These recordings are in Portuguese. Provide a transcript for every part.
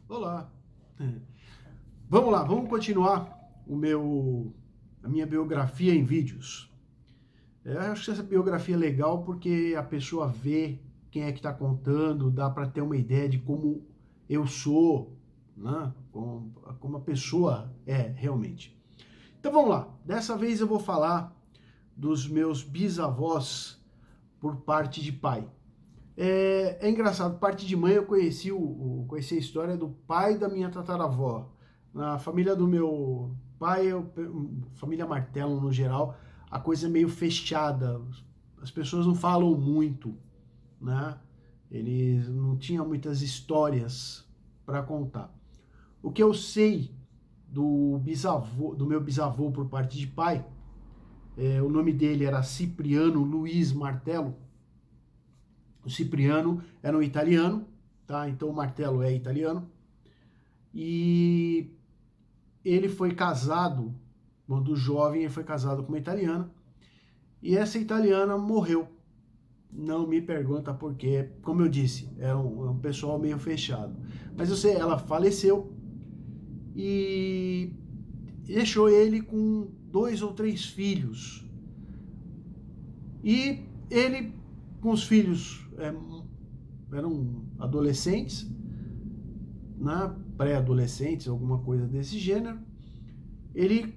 Olá. Vamos lá, vamos continuar a minha biografia em vídeos. Eu acho que essa biografia é legal porque a pessoa vê quem é que está contando, dá para ter uma ideia de como eu sou, né? Como a pessoa é realmente. Então vamos lá. Dessa vez eu vou falar dos meus bisavós por parte de pai. É engraçado, parte de mãe eu conheci a história do pai da minha tataravó. Na família do meu pai, família Martelo no geral, a coisa é meio fechada. As pessoas não falam muito, né? Eles não tinham muitas histórias para contar. O que eu sei do meu bisavô por parte de pai, o nome dele era Cipriano Luiz Martelo. O Cipriano era um italiano, tá? Então o martelo é italiano. E ele foi casado, quando jovem, ele foi casado com uma italiana. E essa italiana morreu. Não me pergunta por quê. Como eu disse, é um pessoal meio fechado. Mas eu sei, ela faleceu e deixou ele com 2 ou 3 filhos. E ele, com os filhos, eram adolescentes, né, pré-adolescentes, alguma coisa desse gênero. Ele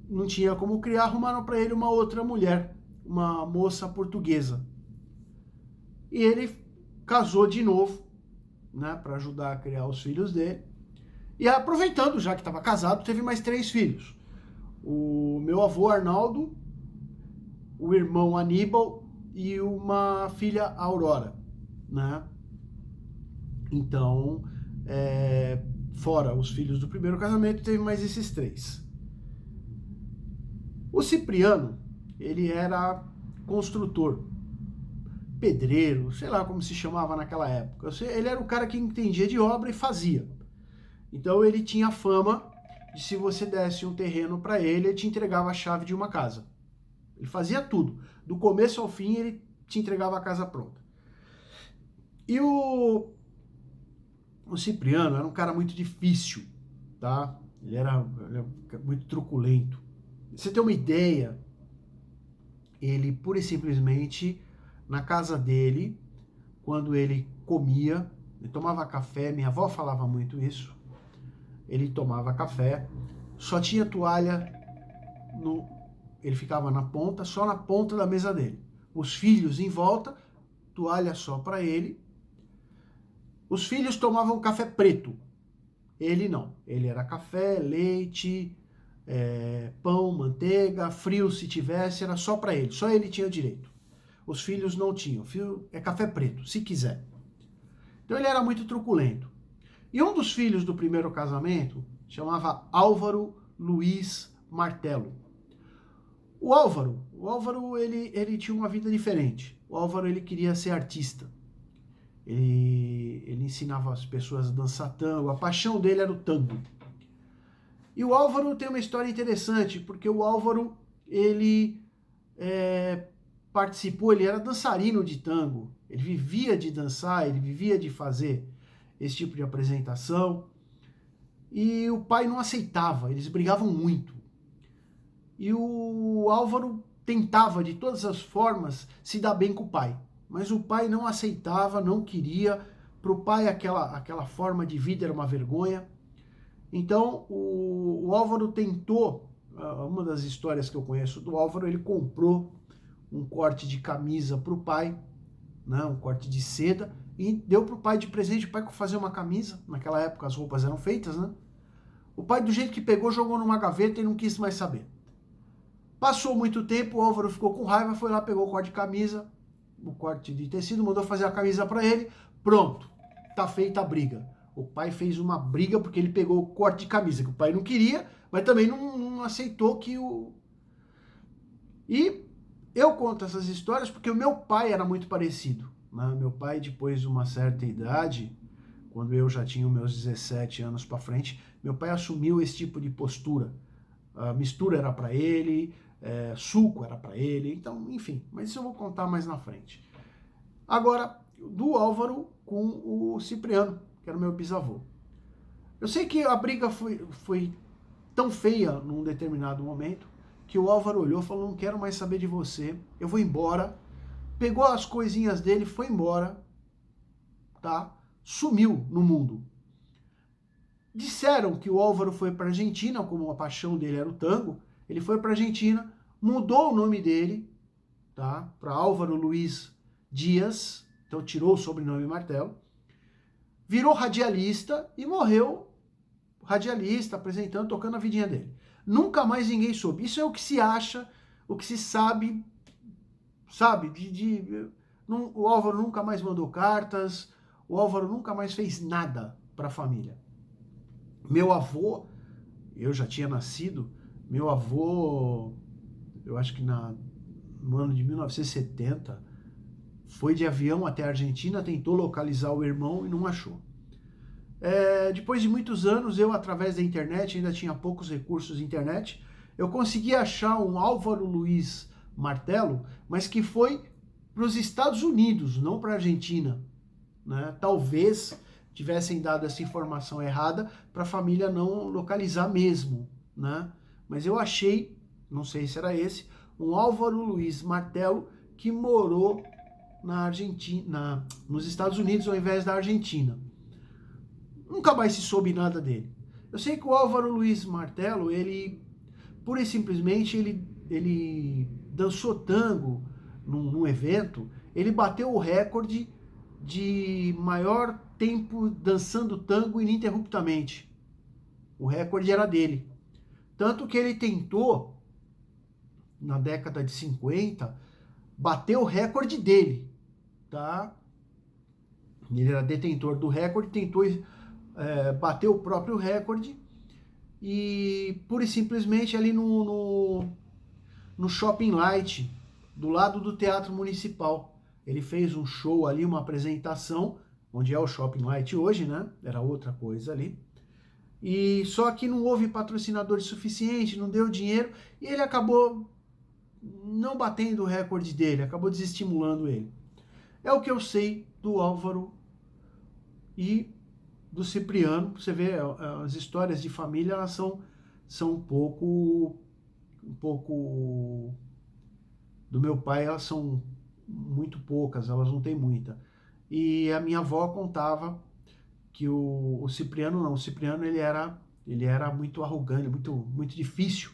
não tinha como criar, arrumaram para ele uma outra mulher, uma moça portuguesa. E ele casou de novo, né, para ajudar a criar os filhos dele. E aproveitando, já que estava casado, teve mais 3 filhos. O meu avô Arnaldo, o irmão Aníbal e uma filha Aurora, né? Então, fora os filhos do primeiro casamento, teve mais esses 3. O Cipriano, ele era construtor, pedreiro, sei lá como se chamava naquela época. Ele era o cara que entendia de obra e fazia. Então ele tinha fama de, se você desse um terreno para ele te entregava a chave de uma casa. Ele fazia tudo. Do começo ao fim, ele te entregava a casa pronta. E o Cipriano era um cara muito difícil, tá? Ele era muito truculento. Você tem uma ideia, ele pura e simplesmente, na casa dele, quando ele comia, ele tomava café, minha avó falava muito isso, ele tomava café, só tinha toalha, ele ficava na ponta, só na ponta da mesa dele. Os filhos em volta, toalha só para ele. Os filhos tomavam café preto, ele não. Ele era café, leite, pão, manteiga, frio se tivesse, era só para ele. Só ele tinha direito. Os filhos não tinham. O filho é café preto, se quiser. Então ele era muito truculento. E um dos filhos do primeiro casamento chamava Álvaro Luiz Martelo. O Álvaro ele tinha uma vida diferente. O Álvaro ele queria ser artista. Ele ensinava as pessoas a dançar tango. A paixão dele era o tango. E o Álvaro tem uma história interessante, porque o Álvaro, ele participou, ele era dançarino de tango, ele vivia de dançar, ele vivia de fazer esse tipo de apresentação, e o pai não aceitava, eles brigavam muito. E o Álvaro tentava, de todas as formas, se dar bem com o pai, mas o pai não aceitava, não queria, para o pai aquela forma de vida era uma vergonha. Então, o Álvaro tentou, uma das histórias que eu conheço do Álvaro, ele comprou um corte de camisa para o pai, né, um corte de seda, e deu para o pai de presente. O pai fazer uma camisa, naquela época as roupas eram feitas, né? O pai, do jeito que pegou, jogou numa gaveta e não quis mais saber. Passou muito tempo, o Álvaro ficou com raiva, foi lá, pegou o corte de camisa, o corte de tecido, mandou fazer a camisa para ele, pronto, tá feita a briga. O pai fez uma briga porque ele pegou o corte de camisa que o pai não queria, mas também não aceitou que o... E eu conto essas histórias porque o meu pai era muito parecido, né? Meu pai, depois de uma certa idade, quando eu já tinha meus 17 anos para frente, meu pai assumiu esse tipo de postura. A mistura era para ele, suco era para ele, então, enfim, mas isso eu vou contar mais na frente. Agora, do Álvaro com o Cipriano, que era o meu bisavô. Eu sei que a briga foi tão feia num determinado momento que o Álvaro olhou e falou: não quero mais saber de você, eu vou embora. Pegou as coisinhas dele, foi embora, tá? Sumiu no mundo. Disseram que o Álvaro foi para Argentina, como a paixão dele era o tango, ele foi para Argentina, mudou o nome dele, tá? Para Álvaro Luiz Dias, então tirou o sobrenome Martelo, virou radialista e morreu radialista, apresentando, tocando a vidinha dele. Nunca mais ninguém soube. Isso é o que se acha, o que se sabe, o Álvaro nunca mais mandou cartas, o Álvaro nunca mais fez nada para a família. Meu avô, eu já tinha nascido, meu avô, eu acho que no ano de 1970, foi de avião até a Argentina, tentou localizar o irmão e não achou. Depois de muitos anos, eu, através da internet, ainda tinha poucos recursos de internet, eu consegui achar um Álvaro Luiz Martelo, mas que foi para os Estados Unidos, não para a Argentina, né? Talvez tivessem dado essa informação errada para a família não localizar mesmo, né? Mas eu achei, não sei se era esse, um Álvaro Luiz Martelo que morou na Argentina, nos Estados Unidos ao invés da Argentina. Nunca mais se soube nada dele. Eu sei que o Álvaro Luiz Martelo, ele, pura e simplesmente, ele dançou tango num evento, ele bateu o recorde de maior tempo dançando tango ininterruptamente. O recorde era dele. Tanto que ele tentou, na década de 50, bater o recorde dele, tá? Ele era detentor do recorde, tentou bater o próprio recorde e, pura e simplesmente, ali no Shopping Light, do lado do Teatro Municipal. Ele fez um show ali, uma apresentação, onde é o Shopping Light hoje, né? Era outra coisa ali. E só que não houve patrocinador suficiente, não deu dinheiro, e ele acabou não batendo o recorde dele, acabou desestimulando ele. É o que eu sei do Álvaro e do Cipriano. Você vê, as histórias de família, elas são um pouco do meu pai, elas são muito poucas, elas não têm muita. E a minha avó contava que o Cipriano não, o Cipriano ele era muito arrogante, muito difícil.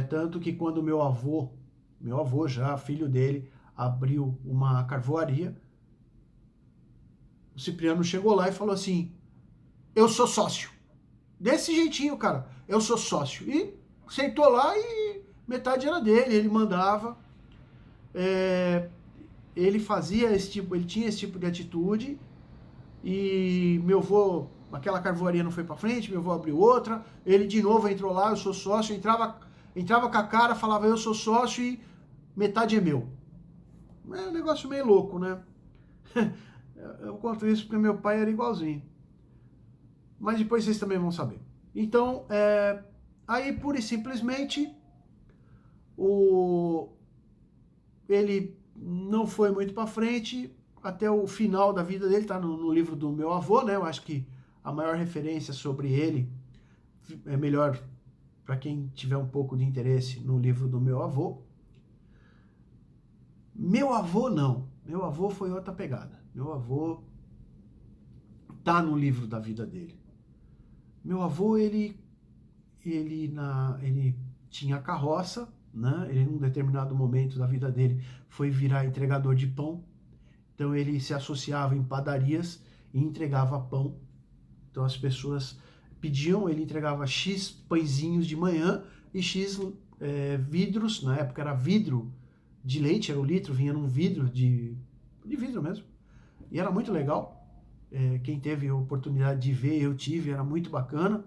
Tanto que quando meu avô já, filho dele, abriu uma carvoaria, o Cipriano chegou lá e falou assim: eu sou sócio. Desse jeitinho, cara, eu sou sócio. E sentou lá e metade era dele, ele mandava. Ele fazia ele tinha esse tipo de atitude. E meu avô, aquela carvoaria não foi pra frente, meu avô abriu outra, ele de novo entrou lá, eu sou sócio, entrava com a cara, falava eu sou sócio e metade é meu. É um negócio meio louco, né? Eu conto isso porque meu pai era igualzinho. Mas depois vocês também vão saber. Então, aí pura e simplesmente, ele não foi muito pra frente até o final da vida dele, tá no livro do meu avô, né? Eu acho que a maior referência sobre ele é melhor para quem tiver um pouco de interesse no livro do meu avô. Meu avô não. Meu avô foi outra pegada. Meu avô tá no livro da vida dele. Meu avô, ele tinha carroça, né? Ele, num determinado momento da vida dele, foi virar entregador de pão. Então ele se associava em padarias e entregava pão. Então as pessoas pediam, ele entregava X pãezinhos de manhã e X vidros, na época era vidro de leite, era o litro, vinha num vidro de vidro mesmo. E era muito legal. Quem teve a oportunidade de ver, eu tive, era muito bacana.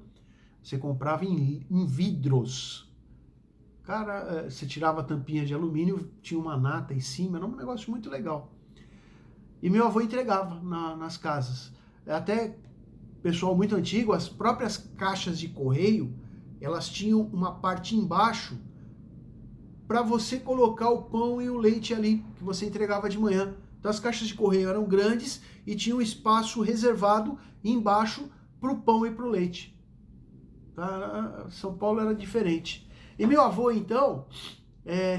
Você comprava em vidros. Cara, você tirava a tampinha de alumínio, tinha uma nata em cima, era um negócio muito legal. E meu avô entregava nas casas. Até pessoal muito antigo, as próprias caixas de correio, elas tinham uma parte embaixo para você colocar o pão e o leite ali, que você entregava de manhã. Então as caixas de correio eram grandes e tinha um espaço reservado embaixo para o pão e para o leite. Tá? São Paulo era diferente. E meu avô, então,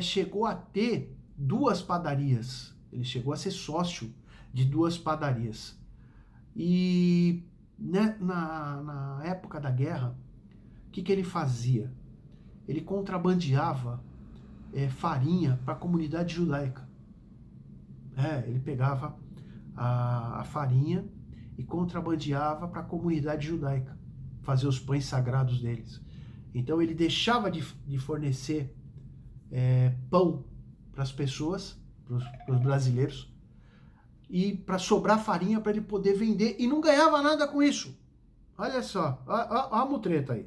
chegou a ter 2 padarias. Ele chegou a ser sócio de 2 padarias. E né, na época da guerra, o que ele fazia? Ele contrabandeava farinha para a comunidade judaica. Ele pegava a farinha e contrabandeava para a comunidade judaica, fazer os pães sagrados deles. Então ele deixava de fornecer pão para as pessoas, para os brasileiros, e para sobrar farinha para ele poder vender, e não ganhava nada com isso. Olha só, a mutreta aí.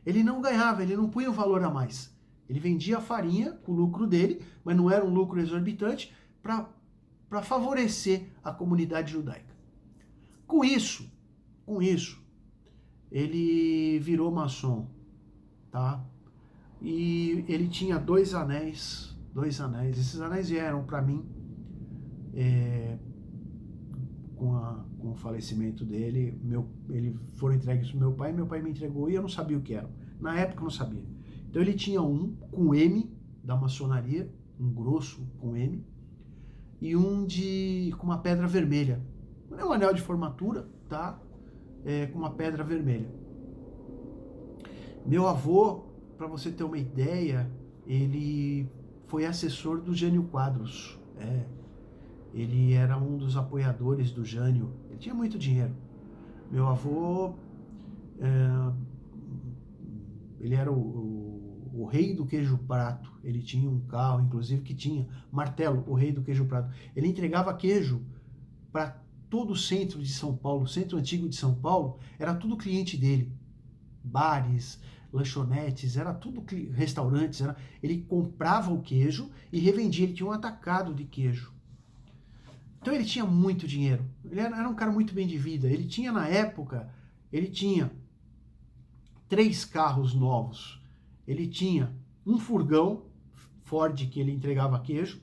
Ele não ganhava, ele não punha o valor a mais. Ele vendia a farinha com o lucro dele, mas não era um lucro exorbitante, para favorecer a comunidade judaica. Com isso, ele virou maçom, tá? E ele tinha 2 anéis. Esses anéis vieram para mim com o falecimento dele. Ele foram entregues para meu pai me entregou e eu não sabia o que era. Na época eu não sabia. Então ele tinha um com M da maçonaria, um grosso com M, e um com uma pedra vermelha. Não é um anel de formatura, tá? Com uma pedra vermelha. Meu avô, para você ter uma ideia, ele foi assessor do Jânio Quadros. Ele era um dos apoiadores do Jânio. Ele tinha muito dinheiro. Meu avô, ele era o rei do queijo prato. Ele tinha um carro, inclusive, que tinha martelo, o rei do queijo prato. Ele entregava queijo para todo o centro de São Paulo, o centro antigo de São Paulo, era tudo cliente dele. Bares, lanchonetes, era tudo restaurantes. Ele comprava o queijo e revendia. Ele tinha um atacado de queijo. Então ele tinha muito dinheiro. Ele era um cara muito bem de vida. Ele tinha, na época, 3 carros novos. Ele tinha um furgão Ford que ele entregava queijo,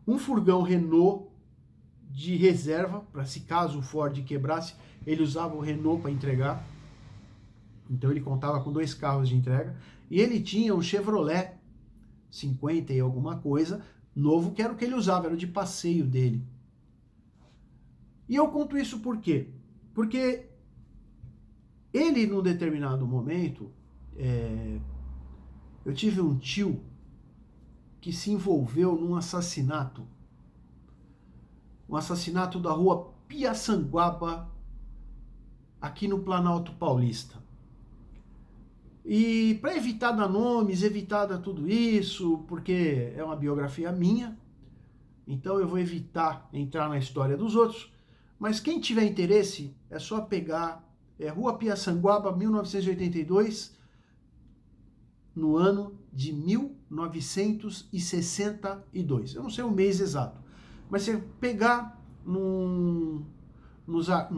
um furgão Renault de reserva, para se caso o Ford quebrasse, ele usava o Renault para entregar. Então ele contava com 2 carros de entrega. E ele tinha um Chevrolet 50 e alguma coisa, novo, que era o que ele usava, era o de passeio dele. E eu conto isso por quê? Porque ele, num determinado momento, eu tive um tio que se envolveu num assassinato. Um assassinato da rua Piaçanguaba, aqui no Planalto Paulista. E para evitar dar nomes, evitar dar tudo isso, porque é uma biografia minha, então eu vou evitar entrar na história dos outros, mas quem tiver interesse é só pegar Rua Piaçanguaba, 1982, no ano de 1962. Eu não sei o mês exato, mas você pegar no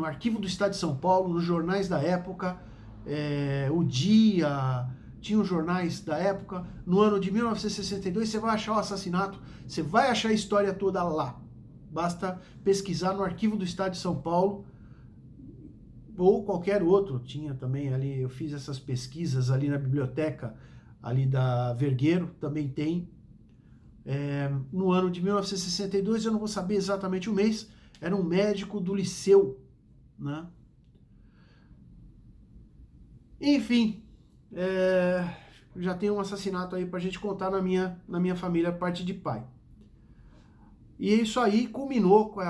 arquivo do Estado de São Paulo, nos jornais da época, O Dia, tinha os jornais da época, no ano de 1962, você vai achar o assassinato, você vai achar a história toda lá. Basta pesquisar no arquivo do Estado de São Paulo, ou qualquer outro. Tinha também ali, eu fiz essas pesquisas ali na biblioteca, ali da Vergueiro, também tem. No ano de 1962, eu não vou saber exatamente o mês, era um médico do Liceu, né? Enfim, já tem um assassinato aí pra gente contar na minha família, parte de pai. E isso aí culminou com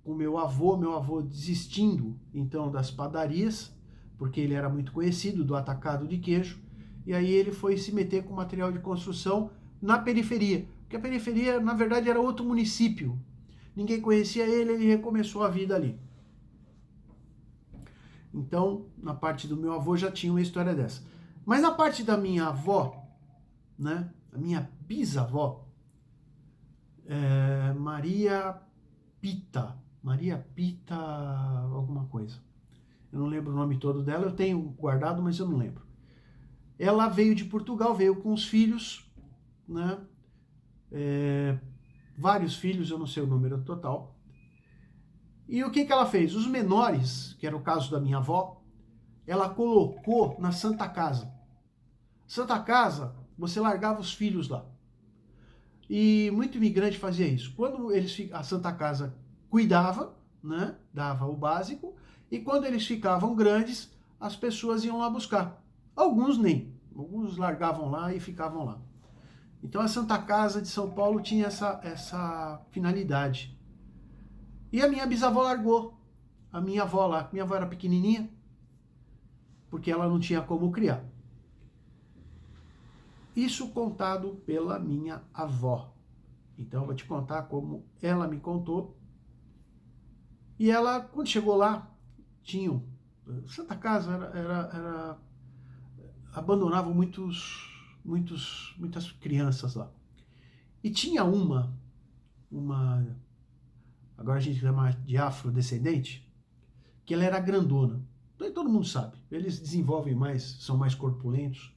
o meu avô desistindo, então, das padarias, porque ele era muito conhecido do atacado de queijo, e aí ele foi se meter com material de construção na periferia, porque a periferia, na verdade, era outro município. Ninguém conhecia ele, ele recomeçou a vida ali. Então, na parte do meu avô já tinha uma história dessa. Mas na parte da minha avó, né, a minha bisavó, Maria Pita, alguma coisa. Eu não lembro o nome todo dela, eu tenho guardado, mas eu não lembro. Ela veio de Portugal, veio com os filhos, né? Vários filhos, eu não sei o número total. E o que ela fez? Os menores, que era o caso da minha avó, ela colocou na Santa Casa. Santa Casa, você largava os filhos lá. E muito imigrante fazia isso. Quando a Santa Casa cuidava, né, dava o básico, e quando eles ficavam grandes, as pessoas iam lá buscar. Alguns nem. Alguns largavam lá e ficavam lá. Então a Santa Casa de São Paulo tinha essa finalidade. E a minha bisavó largou a minha avó lá. Minha avó era pequenininha, porque ela não tinha como criar. Isso contado pela minha avó. Então eu vou te contar como ela me contou. E ela, quando chegou lá, tinham... Santa Casa abandonavam muitas crianças lá. E tinha uma, agora a gente chama de afrodescendente, que ela era grandona. Todo mundo sabe, eles desenvolvem mais, são mais corpulentos.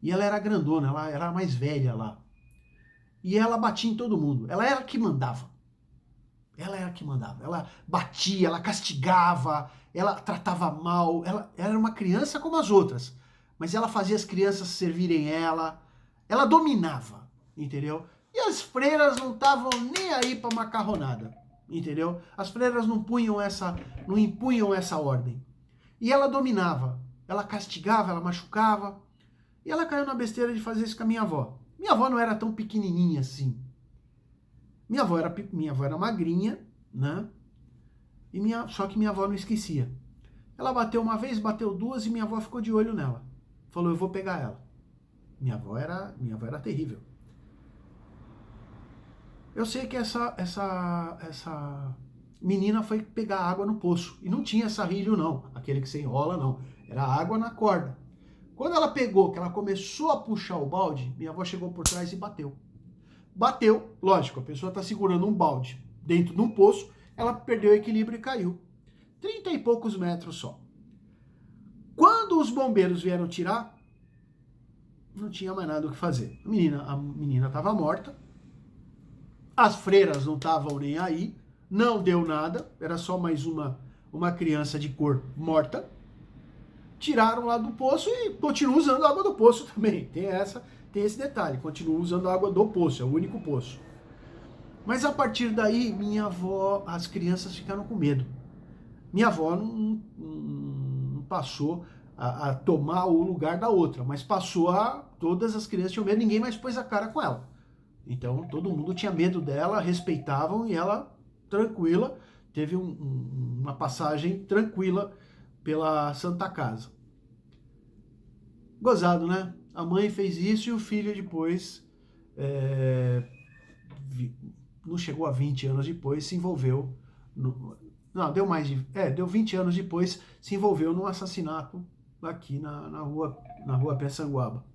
E ela era grandona, ela era a mais velha lá. E ela batia em todo mundo, ela era a que mandava. Ela era a que mandava, ela batia, ela castigava, ela tratava mal, ela era uma criança como as outras. Mas ela fazia as crianças servirem ela dominava, entendeu? E as freiras não estavam nem aí para macarronada, entendeu? As freiras não impunham essa ordem. E ela dominava, ela castigava, ela machucava. E ela caiu na besteira de fazer isso com a minha avó. Minha avó não era tão pequenininha assim. Minha avó era magrinha, né? Só que minha avó não esquecia. Ela bateu uma vez, bateu duas e minha avó ficou de olho nela. Falou, eu vou pegar ela. Minha avó era terrível. Eu sei que essa menina foi pegar água no poço. E não tinha sarrilho não, aquele que você enrola não. Era água na corda. Quando ela pegou, que ela começou a puxar o balde, minha avó chegou por trás e bateu. Bateu, lógico, a pessoa está segurando um balde dentro de um poço, ela perdeu o equilíbrio e caiu. 30 e poucos metros só. Quando os bombeiros vieram tirar, não tinha mais nada o que fazer. A menina estava morta, as freiras não estavam nem aí, não deu nada, era só mais uma criança de cor morta. Tiraram lá do poço e continuam usando a água do poço também. Tem esse detalhe, continuam usando a água do poço, é o único poço. Mas a partir daí, minha avó, as crianças ficaram com medo. Minha avó não passou a tomar o lugar da outra, mas todas as crianças tinham medo, ninguém mais pôs a cara com ela. Então todo mundo tinha medo dela, respeitavam e ela, tranquila, teve uma passagem tranquila pela Santa Casa. Gozado, né? A mãe fez isso e o filho depois, não chegou a 20 anos depois, se envolveu, deu 20 anos depois, se envolveu num assassinato aqui na rua Pessanguaba.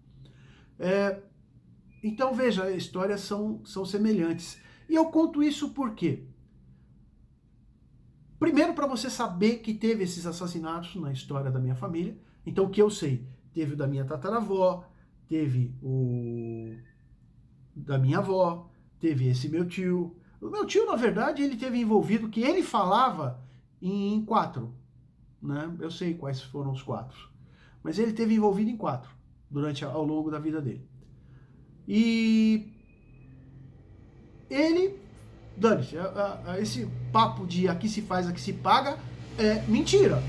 Então veja, as histórias são semelhantes. E eu conto isso por quê? Primeiro, para você saber que teve esses assassinatos na história da minha família. Então, o que eu sei? Teve o da minha tataravó, teve o da minha avó, teve esse meu tio. O meu tio, na verdade, ele teve envolvido, que ele falava em 4. Né? Eu sei quais foram os 4. Mas ele teve envolvido em 4 ao longo da vida dele. E ele... Dane-se, esse papo de aqui se faz, aqui se paga, é mentira.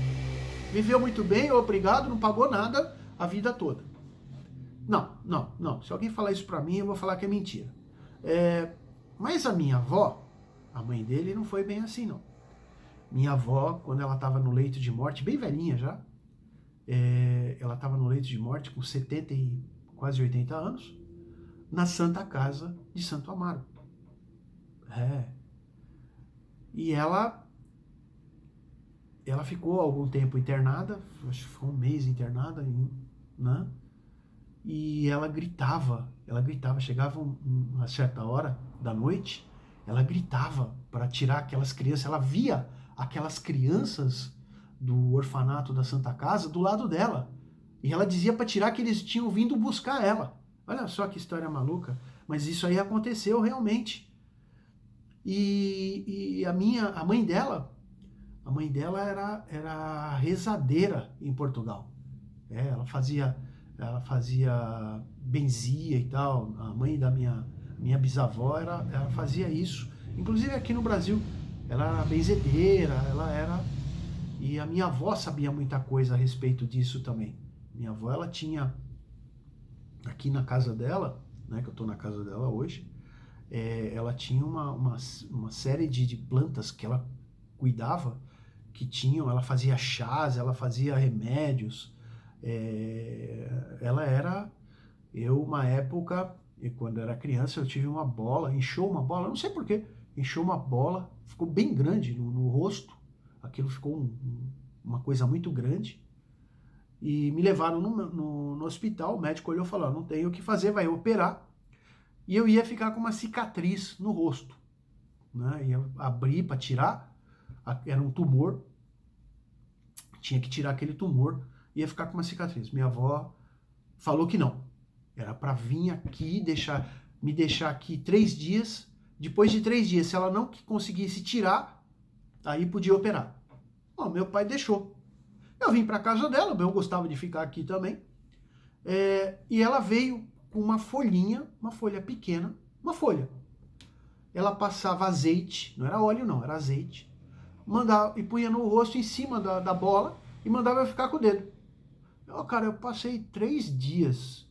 Viveu muito bem, obrigado, não pagou nada a vida toda. Não. Se alguém falar isso pra mim, eu vou falar que é mentira. Mas a minha avó, a mãe dele, não foi bem assim, não. Minha avó, quando ela estava no leito de morte, bem velhinha já, ela estava no leito de morte com 70 e quase 80 anos, na Santa Casa de Santo Amaro. E ela ficou algum tempo internada, acho que foi um mês internada, né? E ela gritava, chegava uma certa hora da noite, ela gritava para tirar aquelas crianças, ela via aquelas crianças do orfanato da Santa Casa do lado dela, e ela dizia para tirar que eles tinham vindo buscar ela. Olha só que história maluca, mas isso aí aconteceu realmente. E a mãe dela A mãe dela era rezadeira em Portugal. Ela fazia benzia e tal. A mãe da minha bisavó ela fazia isso. Inclusive aqui no Brasil, ela era benzedeira, ela era... E a minha avó sabia muita coisa a respeito disso também. Minha avó, ela tinha, aqui na casa dela, né, que eu estou na casa dela hoje, ela tinha uma série de plantas que ela cuidava, que tinham, ela fazia chás, ela fazia remédios. Ela era... Eu, uma época, quando era criança, eu tive uma bola, inchou uma bola, não sei porquê, inchou uma bola, ficou bem grande no rosto, aquilo ficou uma coisa muito grande, e me levaram no hospital, o médico olhou e falou, não tem o que fazer, vai operar, e eu ia ficar com uma cicatriz no rosto, né? Ia abrir para tirar, era um tumor, tinha que tirar aquele tumor, ia ficar com uma cicatriz. Minha avó falou que não, era para vir aqui, me deixar aqui 3 dias, depois de 3 dias, se ela não conseguisse tirar, aí podia operar. Bom, meu pai deixou. Eu vim para casa dela, eu gostava de ficar aqui também, e ela veio com uma folhinha, uma folha pequena, uma folha. Ela passava azeite, não era óleo não, era azeite, mandava e punha no rosto em cima da bola e mandava eu ficar com o dedo. Cara, eu passei 3 dias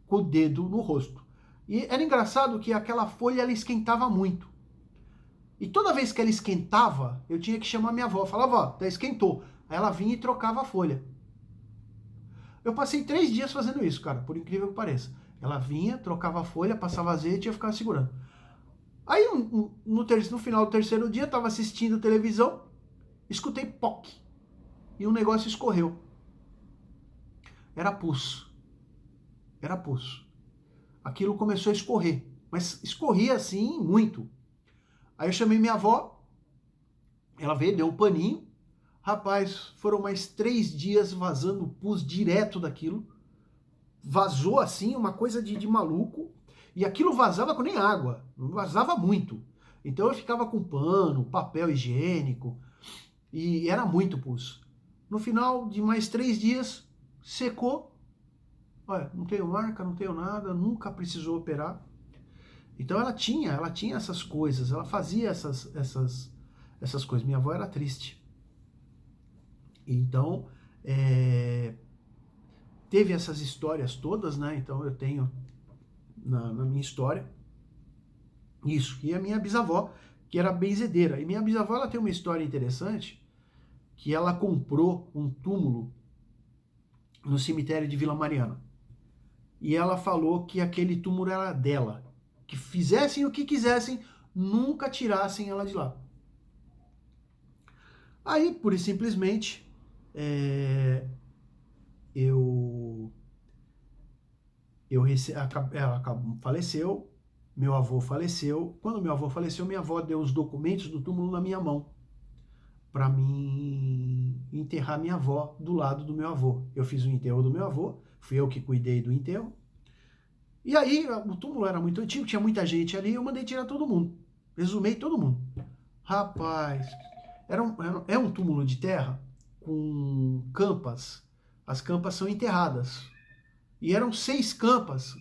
com o dedo no rosto. E era engraçado que aquela folha ela esquentava muito. E toda vez que ela esquentava, eu tinha que chamar minha avó. Falava, vó, tá, esquentou. Aí ela vinha e trocava a folha. Eu passei 3 dias fazendo isso, cara, por incrível que pareça. Ela vinha, trocava a folha, passava azeite e eu ficava segurando. Aí no final do 3º dia, eu tava assistindo televisão, escutei POC. E um negócio escorreu. Era pus. Era pus. Aquilo começou a escorrer. Mas escorria assim, muito. Aí eu chamei minha avó. Ela veio, deu um paninho. Rapaz, foram mais 3 dias vazando pus direto daquilo. Vazou assim, uma coisa de maluco. E aquilo vazava com nem água. Vazava muito. Então eu ficava com pano, papel higiênico. E era muito pus. No final de mais 3 dias, secou. Olha, não tenho marca, não tenho nada, nunca precisou operar. Então ela tinha essas coisas, ela fazia essas coisas. Minha avó era triste. Então, teve essas histórias todas, né? Então eu tenho na minha história isso. E a minha bisavó, que era benzedeira. E minha bisavó, ela tem uma história interessante, que ela comprou um túmulo no cemitério de Vila Mariana. E ela falou que aquele túmulo era dela. Que fizessem o que quisessem, nunca tirassem ela de lá. Aí, pura e simplesmente, ela faleceu, meu avô faleceu. Quando meu avô faleceu, minha avó deu os documentos do túmulo na minha mão para mim enterrar minha avó do lado do meu avô. Eu fiz o enterro do meu avô, fui eu que cuidei do enterro. E aí, o túmulo era muito antigo, tinha muita gente ali, eu mandei tirar todo mundo. Exumei todo mundo. Rapaz, é um túmulo de terra com campas. As campas são enterradas. E eram 6 campas.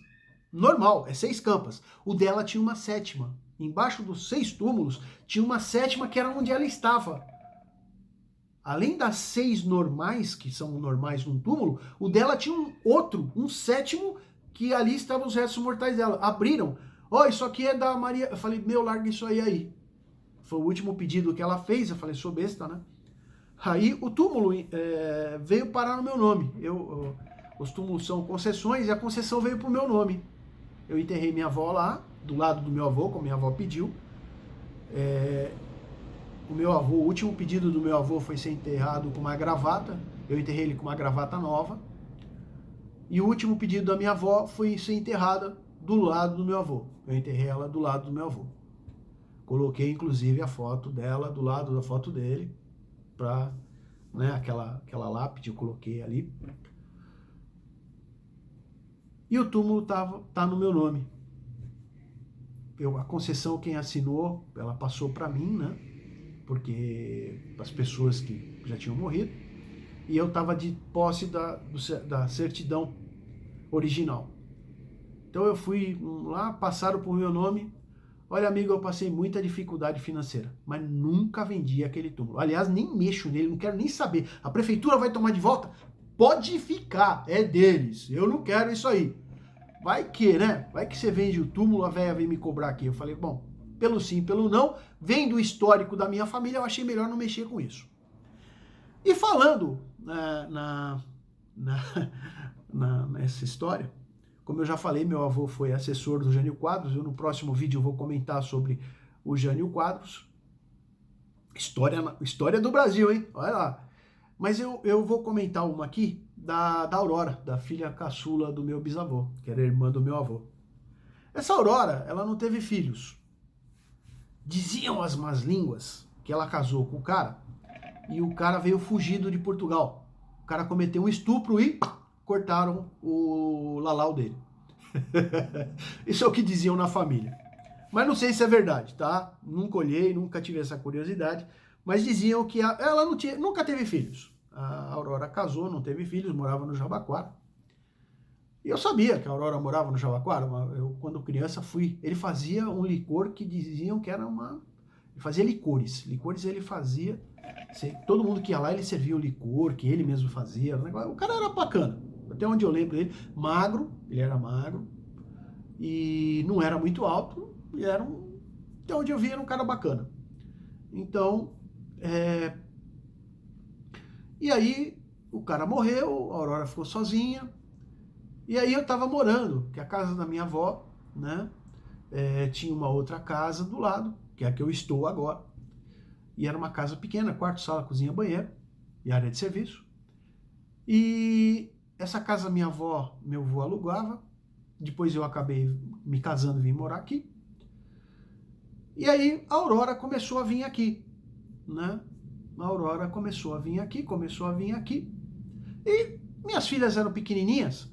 Normal, 6 campas. O dela tinha uma 7ª. Embaixo dos 6 túmulos, tinha uma 7ª que era onde ela estava. Além das 6 normais, que são normais num túmulo, o dela tinha um 7º, que ali estavam os restos mortais dela. Abriram. Isso aqui é da Maria. Eu falei, larga isso aí. Foi o último pedido que ela fez. Eu falei, sou besta, né? Aí o túmulo veio parar no meu nome. Os túmulos são concessões e a concessão veio pro meu nome. Eu enterrei minha avó lá, do lado do meu avô, como minha avó pediu. O último pedido do meu avô foi ser enterrado com uma gravata. Eu enterrei ele com uma gravata nova. E o último pedido da minha avó foi ser enterrada do lado do meu avô. Eu enterrei ela do lado do meu avô. Coloquei, inclusive, a foto dela do lado da foto dele, pra, né, aquela lápide eu coloquei ali. E o túmulo tá no meu nome. A concessão, quem assinou, ela passou para mim, né? porque as pessoas que já tinham morrido, e eu estava de posse da certidão original. Então eu fui lá, passaram por meu nome. Olha, amigo, eu passei muita dificuldade financeira, mas nunca vendi aquele túmulo. Aliás, nem mexo nele, não quero nem saber. A prefeitura vai tomar de volta? Pode ficar, é deles. Eu não quero isso aí. Vai que, né? Vai que você vende o túmulo, a véia vem me cobrar aqui. Eu falei, bom, pelo sim, pelo não, vendo o histórico da minha família, eu achei melhor não mexer com isso. E falando nessa história, como eu já falei, meu avô foi assessor do Jânio Quadros, eu no próximo vídeo eu vou comentar sobre o Jânio Quadros. História do Brasil, hein? Olha lá. Mas eu vou comentar uma aqui da Aurora, da filha caçula do meu bisavô, que era irmã do meu avô. Essa Aurora, ela não teve filhos. Diziam as más línguas que ela casou com o cara e o cara veio fugido de Portugal. O cara cometeu um estupro e cortaram o lalau dele. Isso é o que diziam na família. Mas não sei se é verdade, tá? Nunca olhei, nunca tive essa curiosidade. Mas diziam que ela nunca teve filhos. A Aurora casou, não teve filhos, morava no Jabaquara. E eu sabia que a Aurora morava no Jabaquara. Eu, quando criança, fui. Ele fazia um licor que diziam que era uma... Ele fazia licores. Licores ele fazia... Todo mundo que ia lá, ele servia o licor, que ele mesmo fazia. O cara era bacana. Até onde eu lembro dele. Magro, ele era magro. E não era muito alto. E era até onde eu vi, era um cara bacana. Então... E aí, o cara morreu, a Aurora ficou sozinha. E aí eu tava morando, que a casa da minha avó, né? Tinha uma outra casa do lado, que é a que eu estou agora. E era uma casa pequena, quarto, sala, cozinha, banheiro e área de serviço. E essa casa meu avô alugava. Depois eu acabei me casando e vim morar aqui. E aí a Aurora começou a vir aqui, né? A Aurora começou a vir aqui. E minhas filhas eram pequenininhas.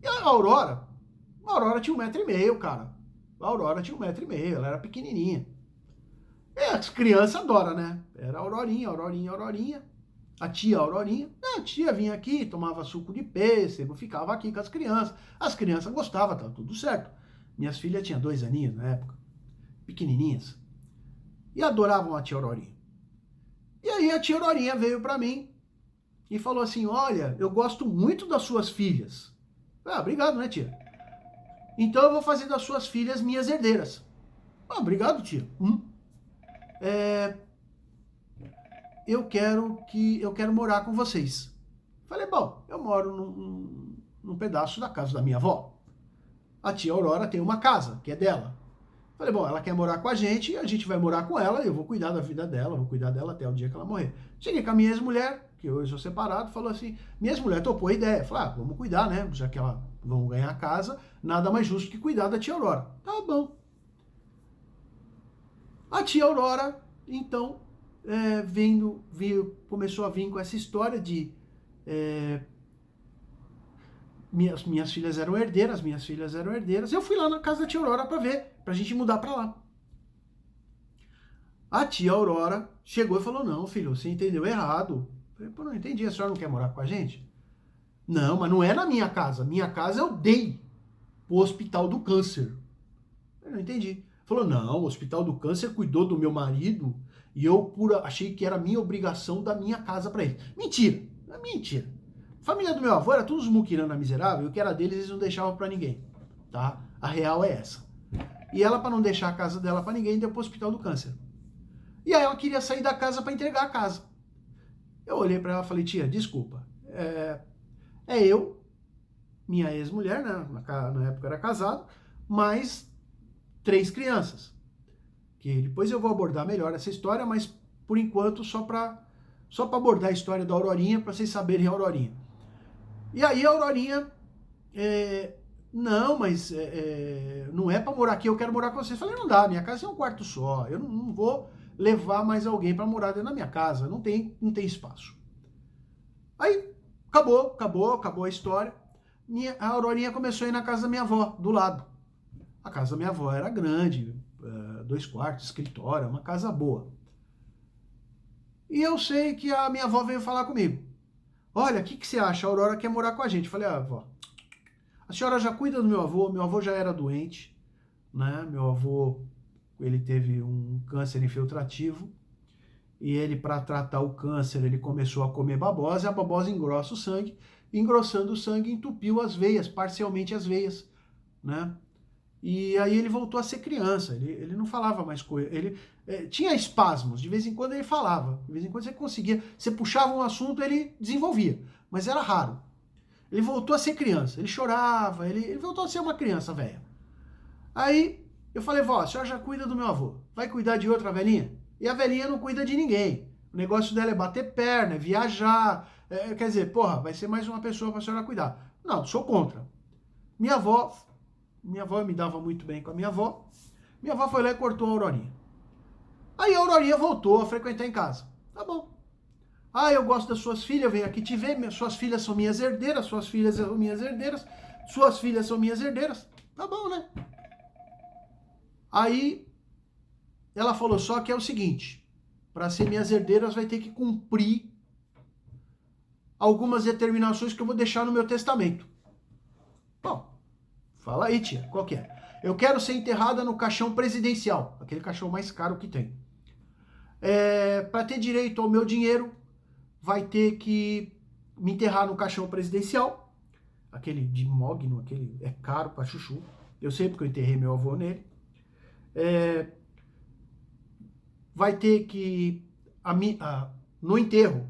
E a Aurora tinha 1,5 m, cara. A Aurora tinha 1,5 m, ela era pequenininha. E as crianças adoram, né? Era Aurorinha. A tia Aurorinha. A tia vinha aqui, tomava suco de pêssego, ficava aqui com as crianças. As crianças gostavam, tava tudo certo. Minhas filhas tinham 2 aninhos na época, pequenininhas. E adoravam a tia Aurorinha. E aí a tia Aurorinha veio pra mim e falou assim, olha, eu gosto muito das suas filhas. Obrigado, né, tia? Então eu vou fazer das suas filhas minhas herdeiras. Obrigado, tia. Eu quero morar com vocês. Falei, bom, eu moro num pedaço da casa da minha avó. A tia Aurora tem uma casa, que é dela. Falei, bom, ela quer morar com a gente vai morar com ela, eu vou cuidar da vida dela, vou cuidar dela até o dia que ela morrer. Cheguei com a minha ex-mulher, que hoje eu sou separado, falou assim, minha ex-mulher topou a ideia. Falei, vamos cuidar, né? Já que ela vão ganhar a casa, nada mais justo que cuidar da tia Aurora. Tá bom. A tia Aurora, então, começou a vir com essa história de minhas filhas eram herdeiras. Eu fui lá na casa da tia Aurora pra ver, pra gente mudar pra lá. A tia Aurora chegou e falou, não, filho, você entendeu errado. Eu falei, pô, não entendi, a senhora não quer morar com a gente? Não, mas não é na minha casa. Minha casa eu dei pro Hospital do Câncer. Eu não entendi. Falou, não, o Hospital do Câncer cuidou do meu marido e eu achei que era minha obrigação dar minha casa pra ele. Mentira, é mentira. A família do meu avô era todos muquirana miserável, o que era deles eles não deixavam pra ninguém, tá? A real é essa. E ela, pra não deixar a casa dela pra ninguém, deu pro Hospital do Câncer. E aí ela queria sair da casa pra entregar a casa. Eu olhei pra ela e falei, tia, desculpa, eu, minha ex-mulher, né, na época era casado, mais 3 crianças. Que depois eu vou abordar melhor essa história, mas por enquanto só pra abordar a história da Aurorinha, pra vocês saberem a Aurorinha. E aí a Aurorinha, não, mas não é pra morar aqui, eu quero morar com vocês. Eu falei, não dá, minha casa é um quarto só, eu não vou levar mais alguém pra morar dentro da minha casa, não tem espaço. Aí, acabou a história. A Aurorinha começou a ir na casa da minha avó, do lado. A casa da minha avó era grande, 2 quartos, escritório, uma casa boa. E eu sei que a minha avó veio falar comigo. Olha, o que você acha? A Aurora quer morar com a gente. Eu falei, avó, a senhora já cuida do meu avô já era doente, né? Meu avô, ele teve um câncer infiltrativo, e ele, para tratar o câncer, ele começou a comer babosa, e a babosa engrossa o sangue, engrossando o sangue, entupiu as veias, parcialmente as veias, né? E aí ele voltou a ser criança, ele não falava mais coisa, ele tinha espasmos, de vez em quando ele falava, de vez em quando você conseguia, você puxava um assunto, ele desenvolvia, mas era raro. Ele voltou a ser criança, ele chorava, ele voltou a ser uma criança velha. Aí eu falei, vó, a senhora já cuida do meu avô, vai cuidar de outra velhinha? E a velhinha não cuida de ninguém. O negócio dela é bater perna, é viajar, quer dizer, porra, vai ser mais uma pessoa para a senhora cuidar. Não, sou contra. Minha avó eu me dava muito bem com a minha avó. Minha avó foi lá e cortou a Aurorinha. Aí a Aurorinha voltou a frequentar em casa. Tá bom. Ah, eu gosto das suas filhas, eu venho aqui te ver, suas filhas são minhas herdeiras, suas filhas são minhas herdeiras, suas filhas são minhas herdeiras. Tá bom, né? Aí ela falou só que é o seguinte, para ser minhas herdeiras vai ter que cumprir algumas determinações que eu vou deixar no meu testamento. Bom, fala aí, tia, qual que é? Eu quero ser enterrada no caixão presidencial, aquele caixão mais caro que tem. Para ter direito ao meu dinheiro, vai ter que me enterrar no caixão presidencial, aquele de mogno, aquele é caro pra chuchu. Eu sei porque eu enterrei meu avô nele. Vai ter que, no enterro,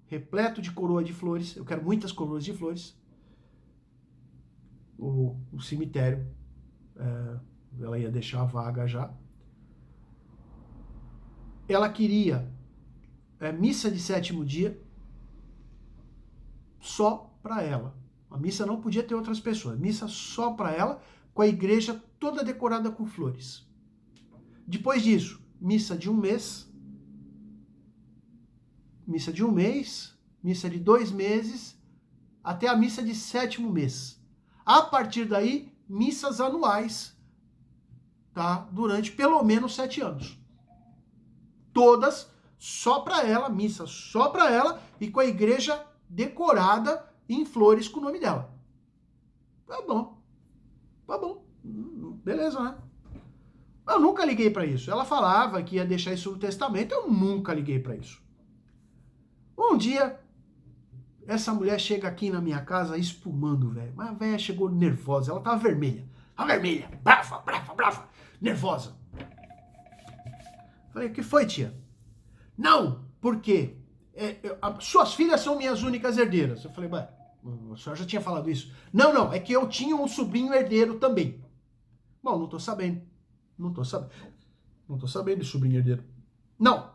repleto de coroa de flores, eu quero muitas coroas de flores, o cemitério, ela ia deixar a vaga já. Ela queria missa de sétimo dia só para ela. A missa não podia ter outras pessoas, missa só para ela, com a igreja toda decorada com flores. Depois disso, missa de um mês, missa de 2 meses, até a missa de 7º mês. A partir daí, missas anuais, tá? Durante pelo menos 7 anos. Todas só para ela, missa só para ela e com a igreja decorada em flores com o nome dela. Tá bom. Beleza, né? Eu nunca liguei para isso. Ela falava que ia deixar isso no testamento, eu nunca liguei para isso. Um dia, essa mulher chega aqui na minha casa espumando, velho. Mas a velha chegou nervosa, ela tava vermelha. Tava vermelha, brava, nervosa. Falei, o que foi, tia? Não, por quê? Suas filhas são minhas únicas herdeiras. Eu falei, a senhora já tinha falado isso. Não, é que eu tinha um sobrinho herdeiro também. Bom, não tô sabendo de sobrinho herdeiro. Não,